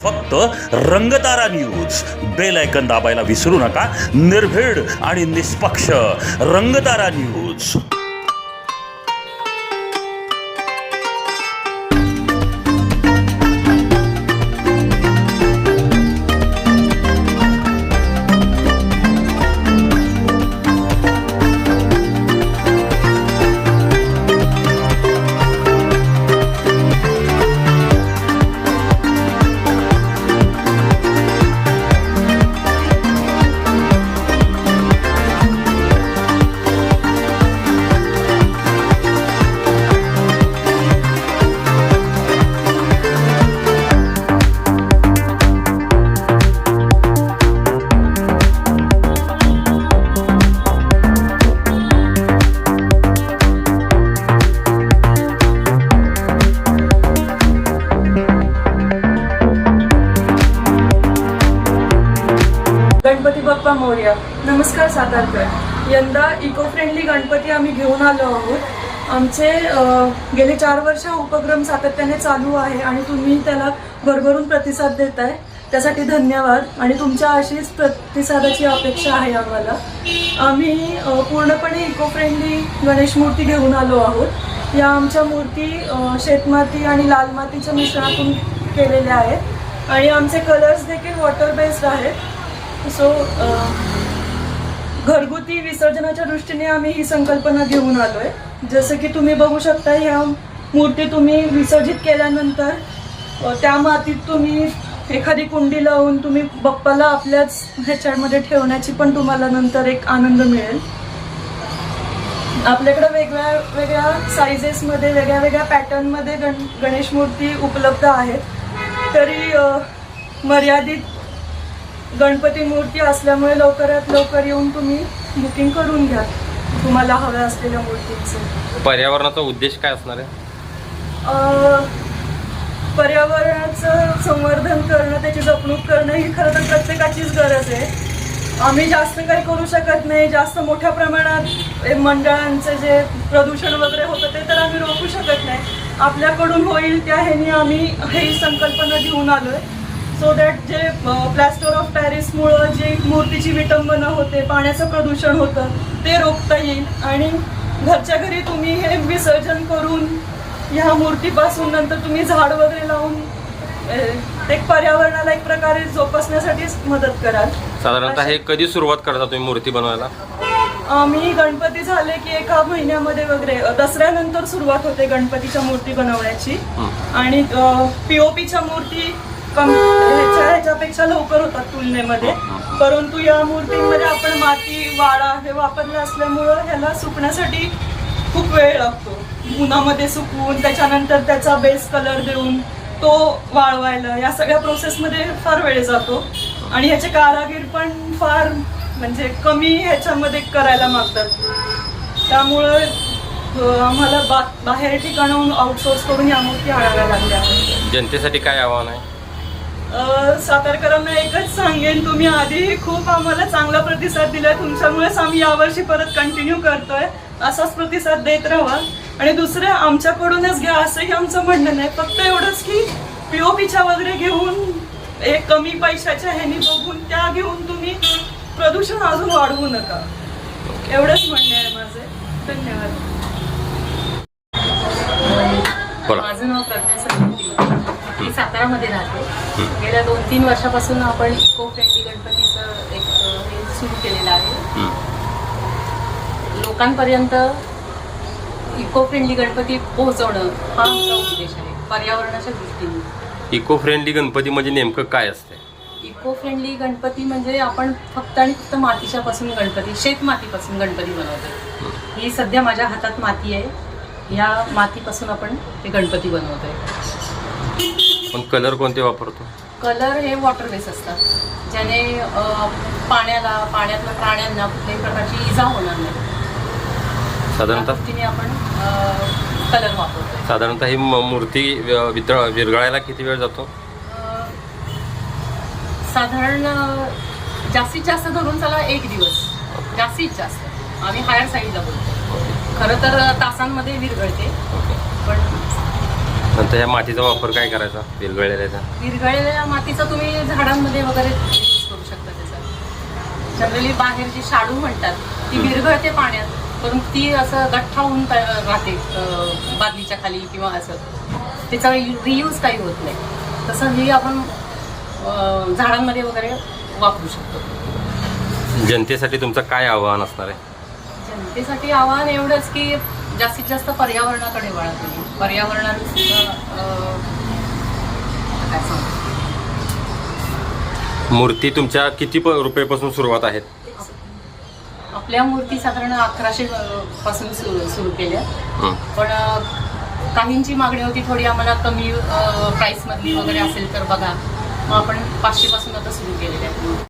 फक्त Rangtara news bell icon दाबायला विसरू नका। निर्भीड आणि निष्पक्ष रंगतारा न्यूज। गणपती बाप्पा मोरया। नमस्कार सातारकर। यंदा इको फ्रेंडली गणपती आम्ही घेऊन आलो आहोत। आमचे गेले 4 वर्ष उपक्रम सातत्याने चालू आहे आणि तुम्ही त्याला भरभरून प्रतिसाद देताय, त्यासाठी धन्यवाद। आणि तुमच्या अशीच प्रतिसादाची अपेक्षा आहे आम्हाला। आम्ही पूर्णपणे इको फ्रेंडली गणेश मूर्ती घेऊन आलो आहोत। या आमच्या मूर्ती शेतमाती आणि लाल मातीच्या मिश्रणातून केलेल्या आहेत आणि आमचे कलर्स देखील वॉटर बेस्ड आहेत। सो घरगुती विसर्जनाच्या दृष्टीने आम्ही ही संकल्पना घेऊन आलोय। जसं की तुम्ही बघू शकता, ह्या मूर्ती तुम्ही विसर्जित केल्यानंतर त्या मातीत तुम्ही एखादी कुंडी लावून तुम्ही बाप्पाला आपल्याच ह्याच्यामध्ये ठेवण्याची पण तुम्हाला नंतर एक आनंद मिळेल। आपल्याकडे वेगळ्या वेगळ्या सायझेसमध्ये वेगळ्या वेगळ्या पॅटर्नमध्ये गणेश मूर्ती उपलब्ध आहेत। तरी मर्यादित गणपती मूर्ती असल्यामुळे लवकरात लवकर येऊन तुम्ही बुकिंग करून घ्या तुम्हाला हव्या असलेल्या मूर्तींचे। पर्यावरणाचा उद्देश काय असणार आहे? पर्यावरणाचं संवर्धन करणं, त्याची जपणूक करणं ही खरं तर प्रत्येकाचीच गरज आहे। आम्ही जास्त काही करू शकत नाही, जास्त मोठ्या प्रमाणात मंडळांचं जे प्रदूषण वगैरे होतं ते तर आम्ही रोखू शकत नाही। आपल्याकडून होईल त्या ह्यानी आम्ही ही संकल्पना घेऊन आलोय, सो दॅट जे प्लॅस्टर ऑफ पॅरिसमुळं जी मूर्तीची विटंबना होते, पाण्याचं प्रदूषण होतं, ते रोखता येईल। आणि घरच्या घरी तुम्ही हे विसर्जन करून ह्या मूर्तीपासून नंतर तुम्ही झाड वगैरे लावून एक पर्यावरणाला एक प्रकारे जोपासण्यासाठीच मदत कराल। साधारणतः हे कधी सुरुवात करता तुम्ही मूर्ती बनवायला? आम्ही गणपती झाले की 1 महिन्यामध्ये वगैरे दसऱ्यानंतर सुरुवात होते गणपतीच्या मूर्ती बनवण्याची। आणि POPच्या मूर्ती ह्याच्यापेक्षा लवकर होतात तुलनेमध्ये, परंतु या मूर्तींमध्ये आपण माती, वाळा हे वापरले असल्यामुळं ह्याला सुकण्यासाठी खूप वेळ लागतो। उन्हामध्ये सुकवून त्याच्यानंतर त्याचा बेस कलर देऊन तो वाळवायला, या सगळ्या प्रोसेसमध्ये फार वेळ जातो। आणि ह्याचे कारागीर पण फार म्हणजे कमी ह्याच्यामध्ये करायला मागतात, त्यामुळं आम्हाला बाहेर ठिकाणाहून आउटसोर्स करून या मूर्ती आणाव्या लागल्या। जनतेसाठी काय आव्हान आहे? सातारकरांना एकच सांगेन, तुम्ही आधीही खूप आम्हाला चांगला प्रतिसाद दिलाय, तुमच्यामुळेच आम्ही यावर्षी परत कंटिन्यू करतोय। असाच प्रतिसाद देत राहा। आणि दुसरं आमच्याकडूनच घ्या असंही आमचं म्हणणं नाही, फक्त एवढंच की POPच्या वगैरे घेऊन एक कमी पैशाच्या ह्यानी बघून त्या घेऊन तुम्ही प्रदूषण अजून वाढवू नका, एवढंच म्हणणं आहे माझे। धन्यवाद। माझं नाव प्रज्ञा सलमती, मी सातारामध्ये राहते। गेल्या 2-3 वर्षापासून आपण इको फ्रेंडली गणपतीचं एक हे सुरू केलेलं आहे। लोकांपर्यंत इको फ्रेंडली गणपती पोहोचवणं हा आमचा उद्देश आहे पर्यावरणाच्या दृष्टीने। इको फ्रेंडली गणपती म्हणजे नेमकं काय असते? इको फ्रेंडली गणपती म्हणजे आपण फक्त आणि फक्त मातीच्यापासून गणपती, शेतमातीपासून गणपती बनवतो। ही सध्या माझ्या हातात माती आहे, या मातीपासून आपण ते गणपती बनवतोय। पण कलर कोणते वापरतो? कलर हे वॉटर बेस असतात, ज्याने पाण्यातल्या प्राण्यांना कुठल्याही प्रकारची इजा होणार नाही। साधारणतः आपण कलर वापरतो। साधारणतः ही मूर्ती विरघळायला किती वेळ जातो? साधारण जास्तीत जास्त धरून चला 1 दिवस, जास्तीत जास्त। आम्ही हायर साईडला बोलतो, खरं तर तासांमध्ये विरघळते, पण नंतर ह्या मातीचा वापर काय करायचा विरघळलेल्या? विरघळलेल्या मातीचा तुम्ही झाडांमध्ये वगैरे यूज करू शकता. त्याचा जनरली बाहेर जी शाडू म्हणतात ती विरघळते पाण्यात, परंतु ती असं गठ्ठा होऊन राहते बादलीच्या खाली किंवा असं, त्याचा रियूज काही होत नाही. तसं हे आपण झाडांमध्ये वगैरे वापरू शकतो. जनतेसाठी तुमचं काय आव्हान असणार आहे? जनतेसाठी आव्हान एवढंच की जास्तीत जास्त पर्यावरणाकडे वळा तुम्ही. पर्यावरणाला काय सांगू, मूर्ती तुमच्या किती रुपयापासून सुरुवात आहेत? आपल्या मूर्ती साधारण 1100 पासून सुरू केल्या. पण काहींची मागणी होती थोडी आम्हाला कमी प्राईसमधली वगैरे असेल तर बघा, मग आपण 500 पासून आता सुरू केलेल्या आहेत.